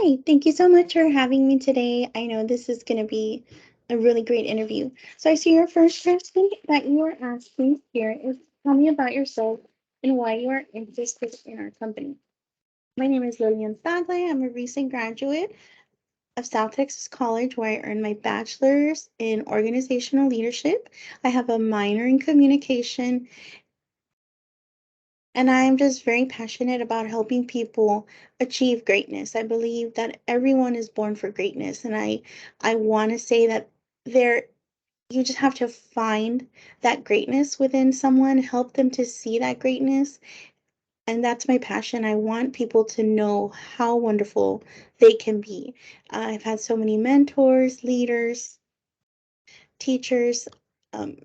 Hi, thank you so much for having me today. I know this is going to be a really great interview. So I see your first question that you are asking here is tell me about yourself and why you are interested in our company. My name is Lillian Tagle. I'm a recent graduate of South Texas College where I earned my bachelor's in organizational leadership. I have a minor in communication and I'm just very passionate about helping people achieve greatness. I believe that everyone is born for greatness, and I want to say that there you just have to find that greatness within someone, help them to see that greatness, and that's my passion. I want people to know how wonderful they can be. I've had so many mentors, leaders, teachers, um,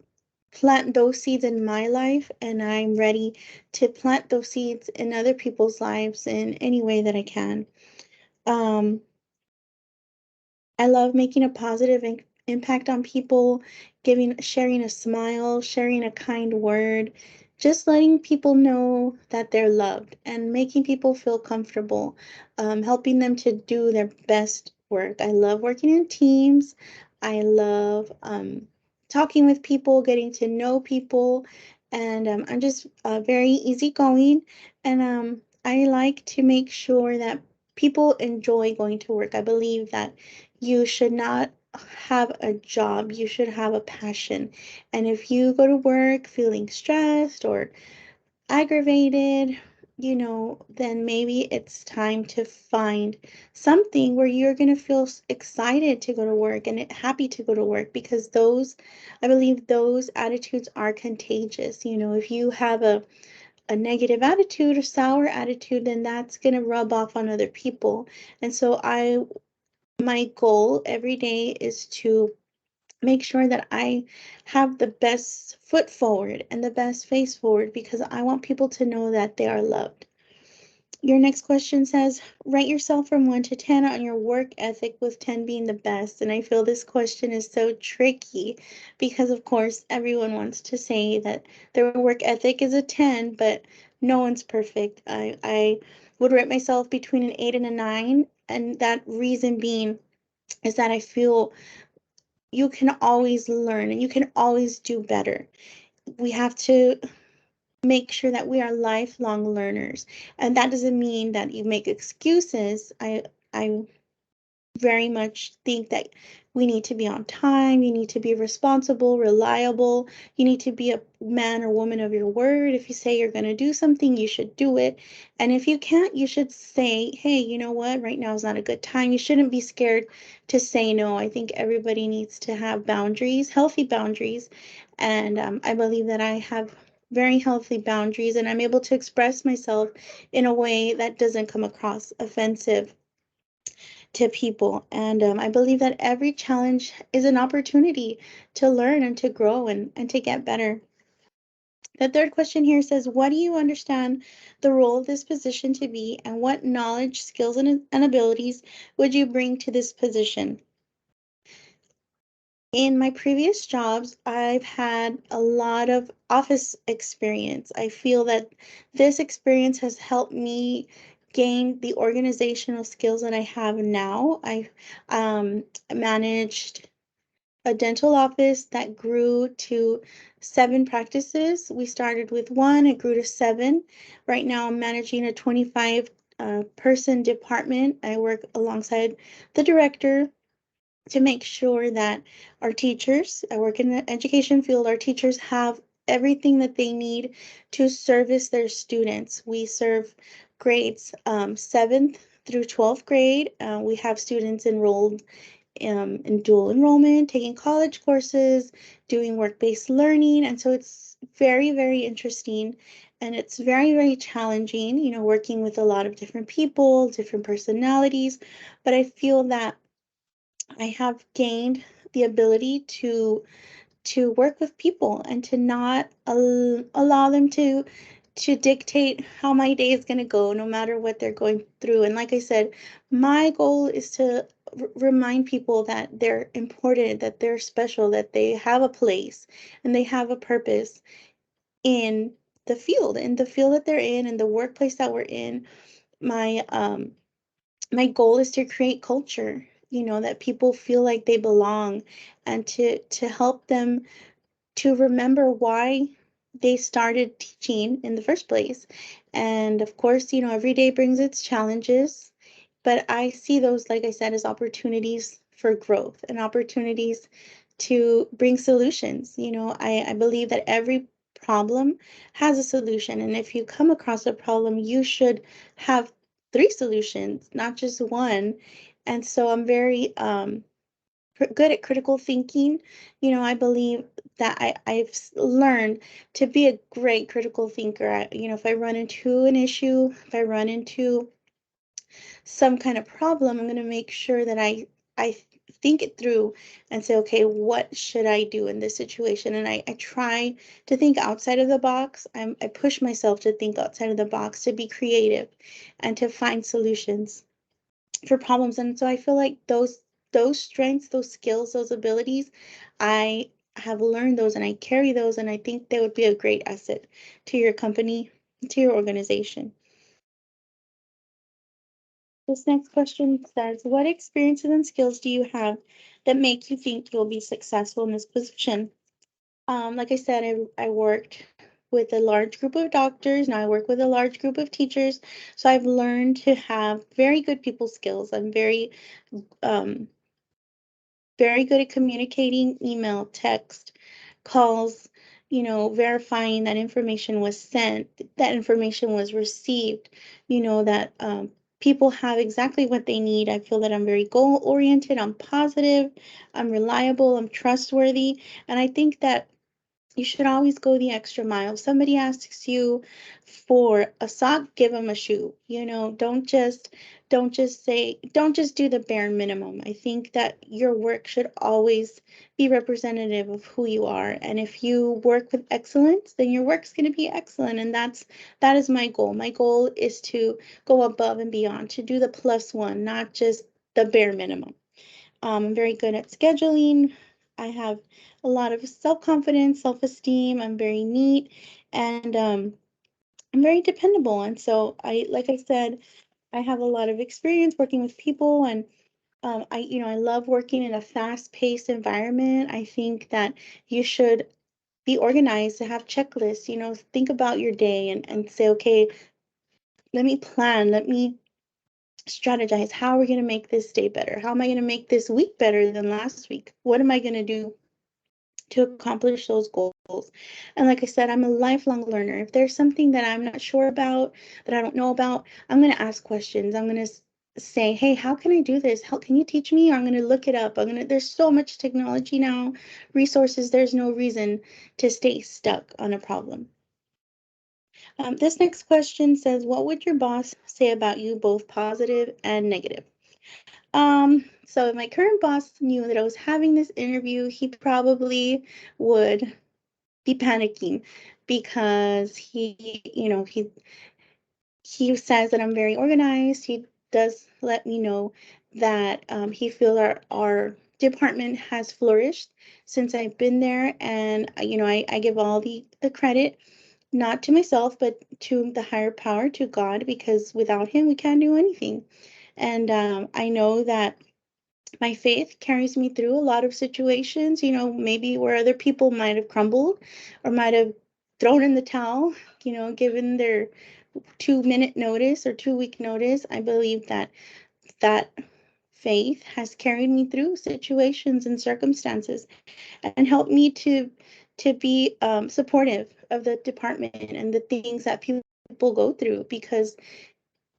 plant those seeds in my life, and I'm ready to plant those seeds in other people's lives in any way that I can. Um, I love making a positive impact on people, sharing a smile, sharing a kind word, just letting people know that they're loved and making people feel comfortable, helping them to do their best work. I love working in teams. I love talking with people, getting to know people, and I'm just very easygoing. And I like to make sure that people enjoy going to work. I believe that you should not have a job, you should have a passion. And if you go to work feeling stressed or aggravated, then maybe it's time to find something where you're going to feel excited to go to work and happy to go to work, because I believe those attitudes are contagious. If you have a negative attitude or sour attitude, then that's going to rub off on other people. And so my goal every day is to make sure that I have the best foot forward and the best face forward, because I want people to know that they are loved. Your next question says, rate yourself from 1 to 10 on your work ethic, with 10 being the best. And I feel this question is so tricky because, of course, everyone wants to say that their work ethic is a 10, but no one's perfect. I would rate myself between an 8 and a 9. And that reason being is that I feel you can always learn and you can always do better. We have to make sure that we are lifelong learners. And that doesn't mean that you make excuses. I very much think that we need to be on time, you need to be responsible, reliable, you need to be a man or woman of your word. If you say you're going to do something, you should do it. And if you can't, you should say, hey, you know what, right now is not a good time. You shouldn't be scared to say no. I think everybody needs to have boundaries, healthy boundaries. And I believe that I have very healthy boundaries, and I'm able to express myself in a way that doesn't come across offensive to people. And I believe that every challenge is an opportunity to learn and to grow and to get better. The third question here says, what do you understand the role of this position to be, and what knowledge, skills, and abilities would you bring to this position? In my previous jobs, I've had a lot of office experience. I feel that this experience has helped me gain the organizational skills that I have now. I managed a dental office that grew to 7 practices. We started with one, it grew to 7. Right now, I'm managing a 25 person department. I work alongside the director to make sure that our teachers, I work in the education field, our teachers have everything that they need to service their students. We serve grades 7th through 12th grade. We have students enrolled in dual enrollment, taking college courses, doing work-based learning. And so it's very, very interesting. And it's very, very challenging, working with a lot of different people, different personalities. But I feel that I have gained the ability to work with people and to not allow them to dictate how my day is going to go, no matter what they're going through. And like I said, my goal is to remind people that they're important, that they're special, that they have a place and they have a purpose in the field that they're in, and the workplace that we're in. My my goal is to create culture, that people feel like they belong, and to help them to remember why they started teaching in the first place. And of course, every day brings its challenges, but I see those, like I said, as opportunities for growth and opportunities to bring solutions. I believe that every problem has a solution. And if you come across a problem, you should have three solutions, not just one. And so I'm very good at critical thinking. I believe that I've learned to be a great critical thinker. If I run into an issue, if I run into some kind of problem, I'm going to make sure that I think it through and say, okay, what should I do in this situation? And I try to think outside of the box. I push myself to think outside of the box, to be creative and to find solutions for problems. And so I feel like those strengths, those skills, those abilities, I have learned those and I carry those, and I think they would be a great asset to your company, to your organization. This next question says, what experiences and skills do you have that make you think you'll be successful in this position? Like I said, I worked with a large group of doctors. Now I work with a large group of teachers. So I've learned to have very good people skills. I'm um, very good at communicating, email, text, calls, verifying that information was sent, that information was received, that people have exactly what they need. I feel that I'm very goal oriented, I'm positive, I'm reliable, I'm trustworthy. And I think that you should always go the extra mile. If somebody asks you for a sock, give them a shoe. Don't just do the bare minimum. I think that your work should always be representative of who you are. And if you work with excellence, then your work's going to be excellent. And that is my goal. My goal is to go above and beyond, to do the plus one, not just the bare minimum. I'm very good at scheduling. I have a lot of self-confidence, self-esteem. I'm very neat, and I'm very dependable. And so like I said, I have a lot of experience working with people, and I love working in a fast-paced environment. I think that you should be organized, to have checklists, think about your day and say, okay, let me plan, let me strategize. How are we going to make this day better? How am I going to make this week better than last week? What am I going to do to accomplish those goals? And like I said, I'm a lifelong learner. If there's something that I'm not sure about, that I don't know about, I'm going to ask questions. I'm going to say, hey, how can I do this? How can you teach me? Or I'm going to look it up. There's so much technology now, resources. There's no reason to stay stuck on a problem. This next question says, what would your boss say about you, both positive and negative? So if my current boss knew that I was having this interview, he probably would be panicking, because he says that I'm very organized. He does let me know that he feels our department has flourished since I've been there, and I give all the credit, not to myself, but to the higher power, to God, because without him we can't do anything. And I know that my faith carries me through a lot of situations, maybe where other people might have crumbled or might have thrown in the towel, given their 2 minute notice or 2 week notice. I believe that that faith has carried me through situations and circumstances and helped me to be supportive of the department and the things that people go through, because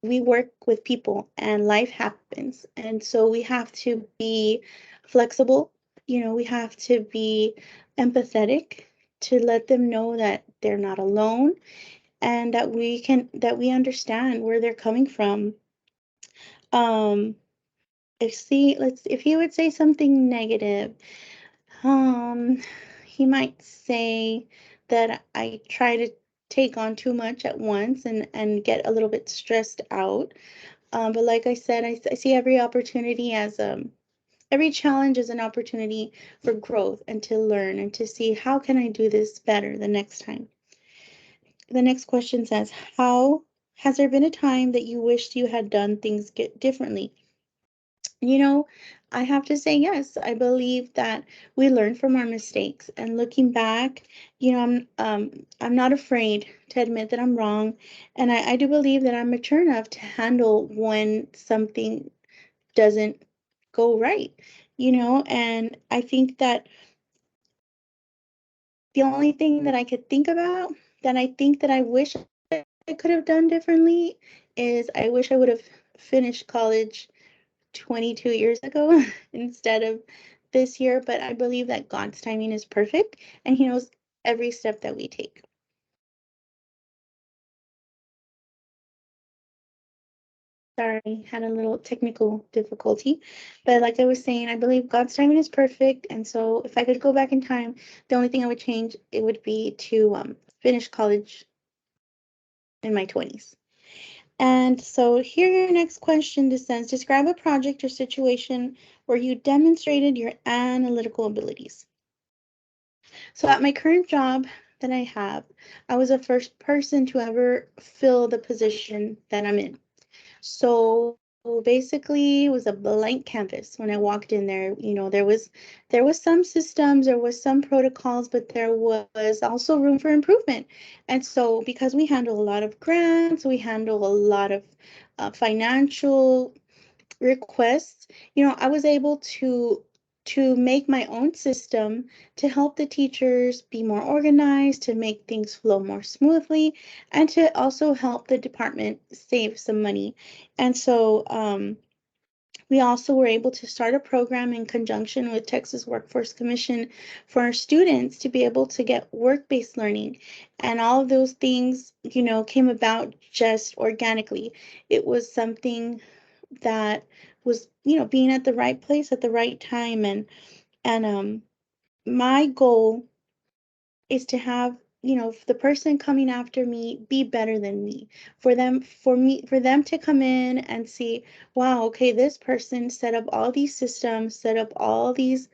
we work with people and life happens. And so we have to be flexible. We have to be empathetic, to let them know that they're not alone, and that we understand where they're coming from. Um, if he would say something negative, um, he might say that I try to take on too much at once and get a little bit stressed out. But like I said, I see every opportunity as every challenge is an opportunity for growth and to learn and to see, how can I do this better the next time. The next question says, how Has there been a time that you wished you had done things get differently? You know, I have to say yes. I believe that we learn from our mistakes. And looking back, I'm not afraid to admit that I'm wrong. And I do believe that I'm mature enough to handle when something doesn't go right, and I think that the only thing that I could think about that I think that I wish I could have done differently is I wish I would have finished college 22 years ago instead of this year, but I believe that God's timing is perfect and He knows every step that we take. Sorry, had a little technical difficulty. But like I was saying, I believe God's timing is perfect. And so if I could go back in time, the only thing I would change, it would be to finish college in my 20s. And so here your next question this says, describe a project or situation where you demonstrated your analytical abilities. So at my current job that I have, I was the first person to ever fill the position that I'm in. So basically, it was a blank canvas when I walked in there. There was some systems, there was some protocols, but there was also room for improvement. And so because we handle a lot of grants, we handle a lot of financial requests, I was able to make my own system to help the teachers be more organized, to make things flow more smoothly, and to also help the department save some money. And so we also were able to start a program in conjunction with Texas Workforce Commission for our students to be able to get work-based learning. And all of those things, came about just organically. It was something that was, being at the right place at the right time. And my goal is to have, the person coming after me be better than me. For them to come in and see, wow, okay, this person set up all these systems, set up all these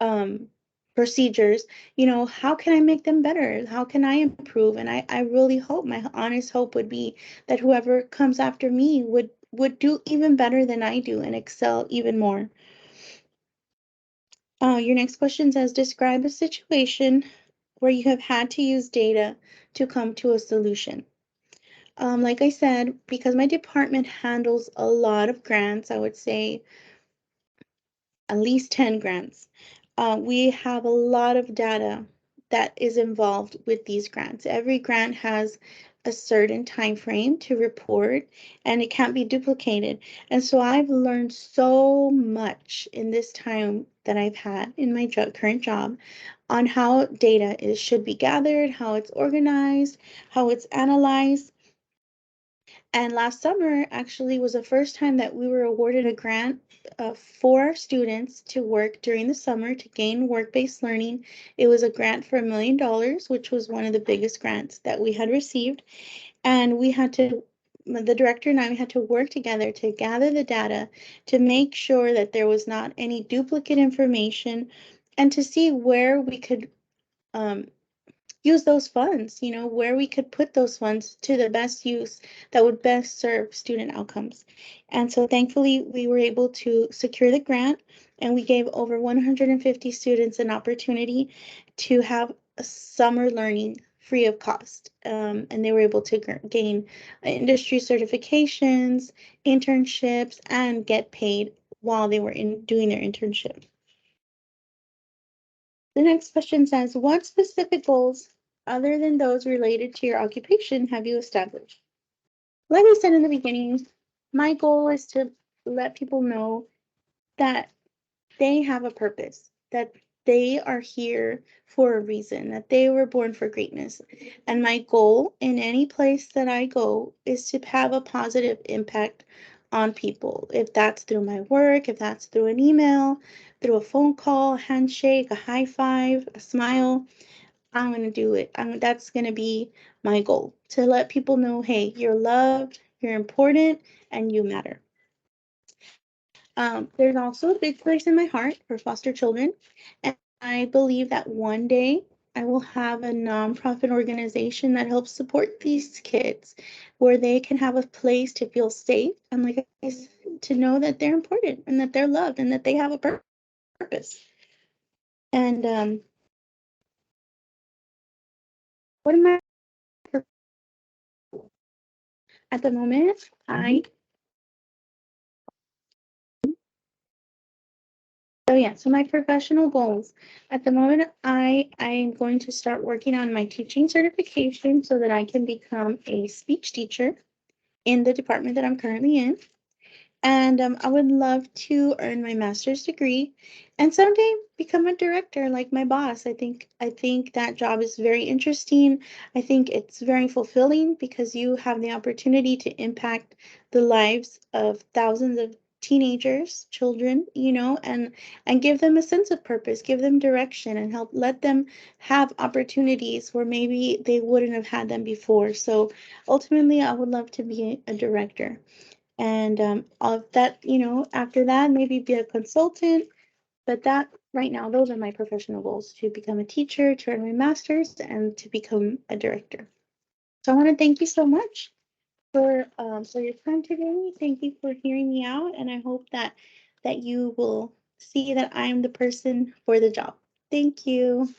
um procedures. How can I make them better? How can I improve? And I really hope, my honest hope would be that whoever comes after me would do even better than I do and excel even more. Your next question says, describe a situation where you have had to use data to come to a solution. Like I said, because my department handles a lot of grants, I would say at least 10 grants. We have a lot of data that is involved with these grants. Every grant has a certain time frame to report and it can't be duplicated. And so I've learned so much in this time that I've had in my current job on how data should be gathered, how it's organized, how it's analyzed. And last summer actually was the first time that we were awarded a grant for students to work during the summer to gain work-based learning. It was a grant for $1 million, which was one of the biggest grants that we had received. And the director and I, we had to work together to gather the data to make sure that there was not any duplicate information and to see where we could um, use those funds, where we could put those funds to the best use that would best serve student outcomes. And so thankfully, we were able to secure the grant and we gave over 150 students an opportunity to have a summer learning free of cost. And they were able to gain industry certifications, internships, and get paid while they were doing their internship. The next question says, what specific goals, other than those related to your occupation, have you established? Like I said in the beginning, my goal is to let people know that they have a purpose, that they are here for a reason, that they were born for greatness. And my goal in any place that I go is to have a positive impact on people. If that's through my work, if that's through an email, through a phone call, a handshake, a high five, a smile, I'm going to do it. That's going to be my goal, to let people know, hey, you're loved, you're important, and you matter. There's also a big place in my heart for foster children, and I believe that one day I will have a nonprofit organization that helps support these kids, where they can have a place to feel safe and, like I said, to know that they're important and that they're loved and that they have a purpose. And what am I at the moment? I Oh yeah, so my professional goals. At the moment, I'm going to start working on my teaching certification so that I can become a speech teacher in the department that I'm currently in. And I would love to earn my master's degree and someday become a director like my boss. I think that job is very interesting. I think it's very fulfilling because you have the opportunity to impact the lives of thousands of teenagers, children, and give them a sense of purpose, give them direction, and help let them have opportunities where maybe they wouldn't have had them before. So ultimately, I would love to be a director. And all of that, after that, maybe be a consultant. But that right now, those are my professional goals: to become a teacher, to earn my master's, and to become a director. So I want to thank you so much for your time today. Thank you for hearing me out, and I hope that you will see that I am the person for the job. Thank you.